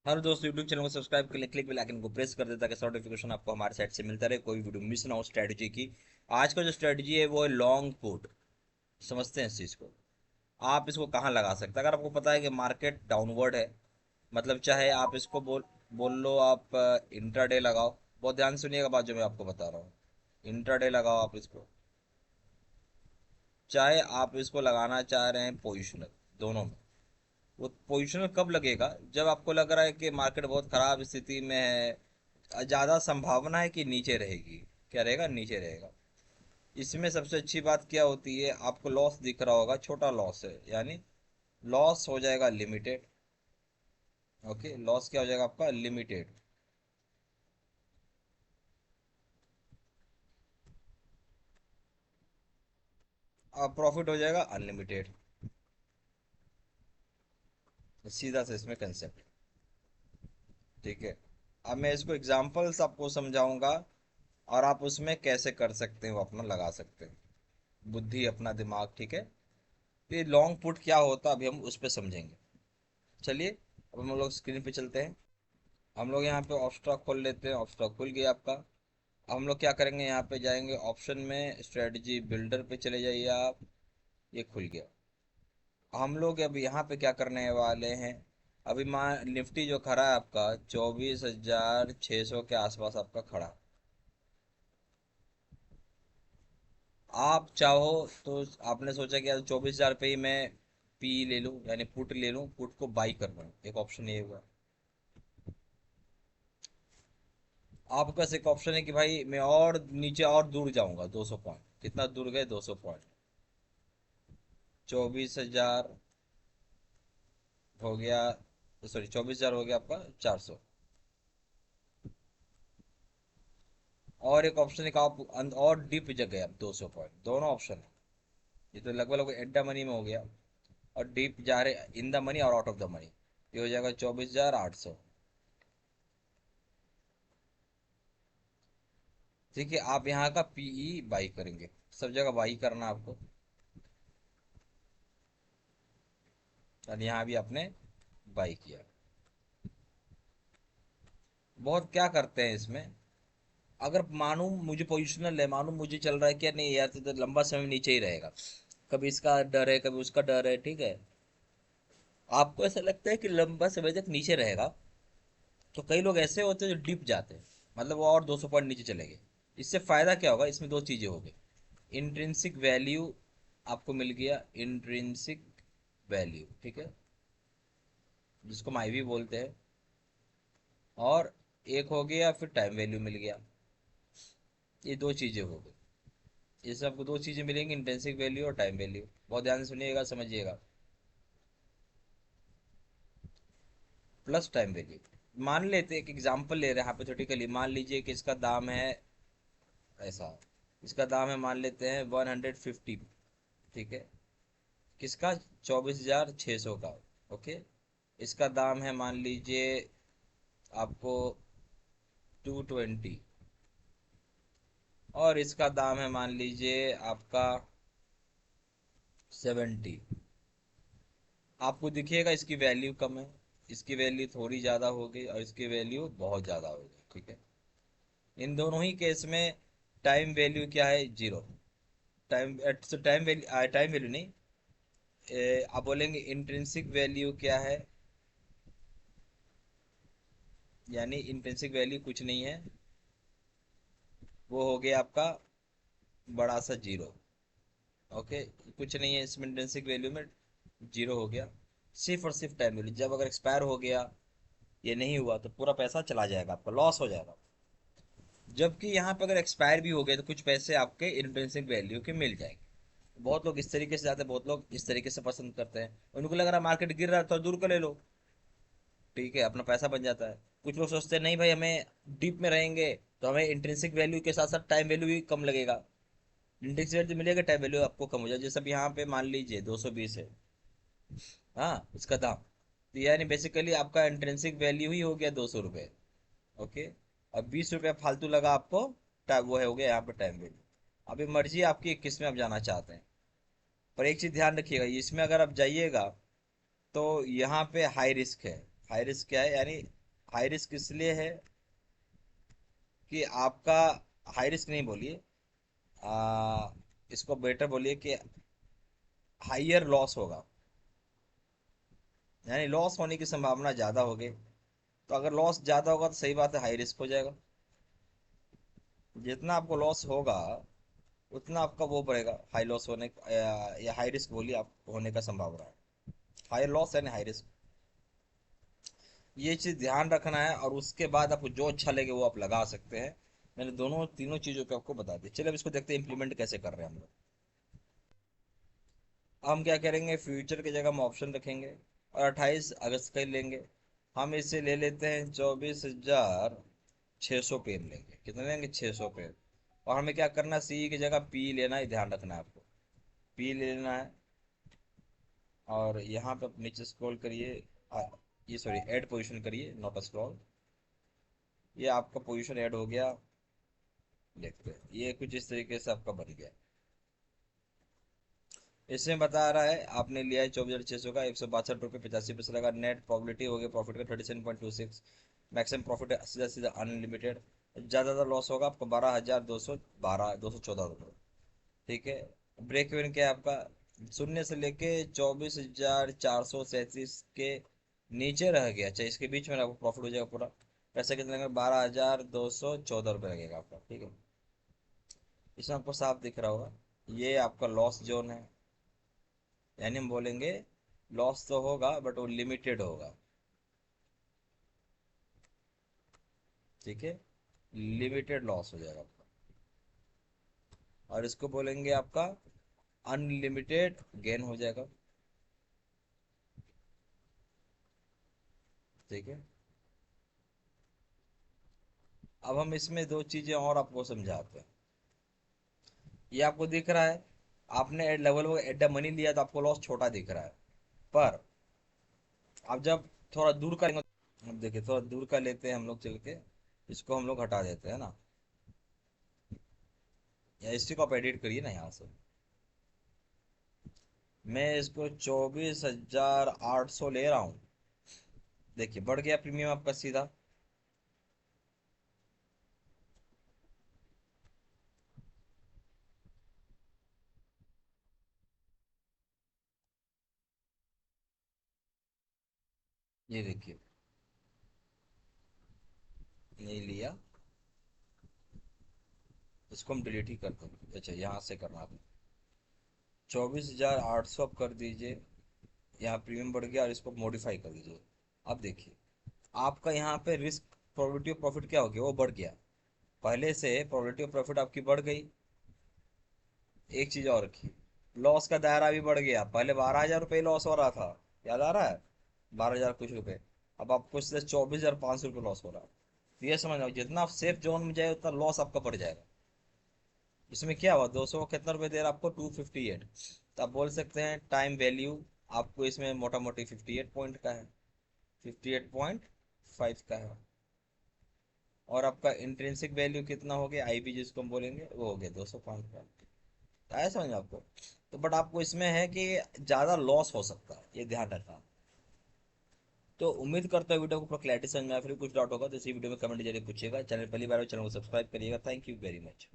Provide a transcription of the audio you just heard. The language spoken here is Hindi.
हर दोस्त यूट्यूब चैनल को सब्सक्राइब के लिए क्लिक बेल आइकन को प्रेस कर देता है ताकि नोटिफिकेशन आपको हमारे साइड से मिलता रहे, कोई वीडियो मिस ना हो स्ट्रेटजी की। आज का जो स्ट्रेटजी है वो है लॉन्ग पुट। समझते हैं इस चीज़ को। आप इसको कहाँ लगा सकते हैं अगर आपको पता है कि मार्केट डाउनवर्ड है। मतलब चाहे आप इसको बोल लो आप इंट्राडे लगाओ। बहुत ध्यान से सुनिएगा बात जो मैं आपको बता रहा हूँ। इंट्राडे लगाओ आप इसको, चाहे आप इसको लगाना चाह रहे हैं पोजिशनल, दोनों में। वो पोजिशनल कब लगेगा? जब आपको लग रहा है कि मार्केट बहुत खराब स्थिति में है, ज़्यादा संभावना है कि नीचे रहेगी। क्या रहेगा? नीचे रहेगा। इसमें सबसे अच्छी बात क्या होती है, आपको लॉस दिख रहा होगा, छोटा लॉस है, यानी लॉस हो जाएगा लिमिटेड। ओके, लॉस क्या हो जाएगा आपका? लिमिटेड। और प्रॉफिट हो जाएगा अनलिमिटेड। सीधा से इसमें कंसेप्ट। ठीक है। अब मैं इसको एग्जांपल्स आपको समझाऊंगा और आप उसमें कैसे कर सकते हो, अपना लगा सकते हो बुद्धि, अपना दिमाग। ठीक है। तो ये लॉन्ग पुट क्या होता है अभी हम उस पर समझेंगे। चलिए, अब हम लोग स्क्रीन पे चलते हैं। हम लोग यहाँ पे ऑफ स्टॉक खोल लेते हैं। ऑफ स्टॉक खुल गया आपका। अब हम लोग क्या करेंगे, यहाँ पे जाएंगे ऑप्शन में, स्ट्रेटजी बिल्डर पे चले जाइए आप। ये खुल गया। हम लोग अब यहाँ पे क्या करने वाले हैं। अभी मान निफ्टी जो खड़ा है आपका 24,600 के आसपास आपका खड़ा। आप चाहो तो आपने सोचा कि यार 24,000 पे ही मैं पी ले लूँ, यानी पुट ले लूँ, पुट को बाई कर लूँ, एक ऑप्शन ये हुआ। आपके पास एक ऑप्शन है कि भाई मैं और नीचे और दूर जाऊंगा 200 पॉइंट। कितना दूर गए? 200 पॉइंट। 24,000 हो गया, सॉरी 24,000 हो गया आपका 400। और एक ऑप्शन है कि आप और डीप जगह गए आप 200 पॉइंट। दोनों ऑप्शन है। ये तो लगभग लगभग एट द मनी में हो गया। और डीप जा रहे इन द मनी और आउट ऑफ द मनी। ये हो जाएगा 24,800। ठीक है, आप यहाँ का पीई बाई करेंगे। सब जगह बाई करना आपको। और यहाँ भी आपने बाई किया। बहुत क्या करते हैं इसमें। अगर मानो मुझे पोजिशनल है, मानो मुझे चल रहा है क्या नहीं यार, तो लंबा समय नीचे ही रहेगा। कभी इसका डर है, कभी उसका डर है। ठीक है। आपको ऐसा लगता है कि लंबा समय तक नीचे रहेगा, तो कई लोग ऐसे होते हैं जो डिप जाते हैं। मतलब वो और 200 पॉइंट नीचे चले गए। इससे फायदा क्या होगा? इसमें दो चीजें हो गई। इंट्रिंसिक वैल्यू आपको मिल गया, इंट्रिंसिक वैल्यू। ठीक है, जिसको हम आईवी बोलते हैं। और एक हो गया फिर टाइम वैल्यू मिल गया। ये दो चीजें हो गई। इससे आपको दो चीजें मिलेंगी, इंट्रिंसिक वैल्यू और टाइम वैल्यू। बहुत ध्यान से सुनिएगा, समझिएगा। Plus time value. मान लेते हैं, एक एग्जांपल ले रहे हैं हाइपोथेटिकली। मान लीजिए कि इसका दाम है ऐसा, इसका दाम है मान लेते हैं 150। ठीक है। किसका? 24,600 का। ओके। इसका दाम है मान लीजिए आपको 220। और इसका दाम है मान लीजिए आपका 70। आपको दिखेगा इसकी वैल्यू कम है, इसकी वैल्यू थोड़ी ज़्यादा हो गई, और इसकी वैल्यू बहुत ज़्यादा हो गई। ठीक है। इन दोनों ही केस में टाइम वैल्यू क्या है? जीरो। टाइम वैल्यू नहीं, आप बोलेंगे इंट्रिंसिक वैल्यू क्या है। यानी इंट्रिंसिक वैल्यू कुछ नहीं है, वो हो गया आपका बड़ा सा जीरो। ओके। कुछ नहीं है इसमें, इंट्रिंसिक वैल्यू में जीरो हो गया। सिर्फ और सिर्फ टाइम वैल्यू, जब अगर एक्सपायर हो गया, ये नहीं हुआ, तो पूरा पैसा चला जाएगा, आपका लॉस हो जाएगा। जबकि यहाँ पे अगर एक्सपायर भी हो गए तो कुछ पैसे आपके इंट्रिंसिक वैल्यू के मिल जाएंगे। बहुत लोग इस तरीके से जाते हैं, बहुत लोग इस तरीके से पसंद करते हैं। उनको लग रहा है मार्केट गिर रहा है तो दूर कर ले लो। ठीक है, अपना पैसा बन जाता है। कुछ लोग सोचते हैं नहीं भाई, हमें डीप में रहेंगे तो हमें इंट्रिंसिक वैल्यू के साथ साथ टाइम वैल्यू भी कम लगेगा। इंट्रिंसिक वैल्यू मिलेगा, टाइम वैल्यू आपको कम हो जाए। जैसे अब यहाँ पे मान लीजिए 220 है, हाँ, इसका दाम। तो यानी बेसिकली आपका इंट्रिंसिक वैल्यू ही हो गया 200 रुपये। ओके। अब 20 रुपया फालतू लगा आपको। वो है हो गया यहाँ पे टाइम वैल्यू। अभी मर्जी आपकी किस में आप जाना चाहते हैं। पर एक चीज ध्यान रखिएगा, इसमें अगर आप जाइएगा तो यहाँ पे हाई रिस्क है। हाई रिस्क क्या है? यानी हाई रिस्क इसलिए है कि आपका, हाई रिस्क नहीं बोलिए, आ, इसको बेटर बोलिए कि हाइयर लॉस होगा, यानी लॉस होने की संभावना ज़्यादा होगी। तो अगर लॉस ज़्यादा होगा तो सही बात है, हाई रिस्क हो जाएगा। जितना आपको लॉस होगा उतना आपका वो बढ़ेगा, हाई लॉस होने या हाई रिस्क बोलिए आप होने का संभावना है। हाई लॉस यानी हाई रिस्क, ये चीज़ ध्यान रखना है। और उसके बाद आपको जो अच्छा लगे वो आप लगा सकते हैं। मैंने दोनों तीनों चीज़ों पे आपको बता दी। चलिए अब इसको देखते हैं इम्प्लीमेंट कैसे कर रहे हैं हम लोग। हम क्या करेंगे, फ्यूचर की जगह हम ऑप्शन रखेंगे और 28 अगस्त का ही लेंगे। हम इसे ले लेते हैं 24,600 पेन लेंगे। कितने लेंगे? 600 पेन। और हमें क्या करना है, सी की जगह पी लेना है, ध्यान रखना है आपको, पी लेना है। और यहाँ पे आप नीचे स्क्रॉल करिए, आ, ये सॉरी ऐड पोजीशन करिए, नॉट स्क्रॉल। ये आपका पोजीशन ऐड हो गया। देखते हैं ये कुछ इस तरीके से आपका बन गया। इसमें बता रहा है आपने लिया है 24,600 का, 162 रुपये 85 पैसे लगा। नेट प्रॉफिट हो गया, प्रॉफिट का 37.26। मैक्सिमम प्रॉफिट है सीधा सीधा अनलिमिटेड। ज़्यादा लॉस होगा आपको 12,214 रुपये। ठीक है। ब्रेक इवन क्या है आपका, शून्य से लेके 24,437 के नीचे रह गया, चाहे इसके बीच में आपको प्रॉफिट हो जाएगा पूरा। पैसा कितना लगेगा? 12,214 रुपये लगेगा आपका। ठीक है, इसमें आपको साफ दिख रहा होगा, ये आपका लॉस जोन है। यानी हम बोलेंगे लॉस तो होगा बट वो लिमिटेड होगा। ठीक है, लिमिटेड लॉस हो जाएगा आपका। और इसको बोलेंगे आपका अनलिमिटेड गेन हो जाएगा। ठीक है, अब हम इसमें दो चीजें और आपको समझाते हैं। ये आपको दिख रहा है, आपने एड लेवल वो एड मनी लिया तो आपको लॉस छोटा दिख रहा है। पर आप जब थोड़ा दूर का, अब देखिए थोड़ा दूर का लेते हैं हम लोग चल के, इसको हम लोग हटा देते हैं ना, या इसी को आप एडिट करिए ना यहाँ से। मैं इसको 24,800 ले रहा हूँ। देखिए बढ़ गया प्रीमियम आपका सीधा। ये देखिए, नहीं लिया, इसको हम डिलीट ही कर देंगे। अच्छा यहाँ से करना है, 24,800 अब कर दीजिए। यहाँ प्रीमियम बढ़ गया और इसको मॉडिफाई कर दीजिए। अब देखिए आपका यहाँ पे रिस्क, प्रोबेबिलिटी ऑफ प्रॉफिट क्या हो गया, वो बढ़ गया। पहले से प्रोबेबिलिटी ऑफ प्रॉफिट आपकी बढ़ गई। एक चीज और रखी, लॉस का दायरा भी बढ़ गया। पहले 12,000 रुपये लॉस हो रहा था, याद आ रहा है, 12,000 कुछ रुपए। अब आपको सीधे 24,500 रुपये लॉस हो रहा है। तो ये समझ लो जितना आप सेफ जोन में जाए उतना लॉस आपका बढ़ जाएगा। इसमें क्या हुआ, 200 कितना रुपए दे रहा है आपको, 258। तो आप बोल सकते हैं टाइम वैल्यू आपको इसमें मोटा मोटी 58 पॉइंट का है, 58.5 का है। और आपका इंट्रिंसिक वैल्यू कितना हो गया, आईबी जिसको हम बोलेंगे, वो हो गया 205 का। तो आया समझ आपको। तो बट आपको इसमें है कि ज़्यादा लॉस हो सकता है, ये ध्यान रखना। तो उम्मीद करता हूँ वीडियो को पूरा क्लैरिटी समझ में आया। फिर कुछ डाउट होगा तो इसी वीडियो में कमेंट जरिए पूछिएगा। चैनल पहली बार हो, चैनल को सब्सक्राइब करिएगा। Thank you very much.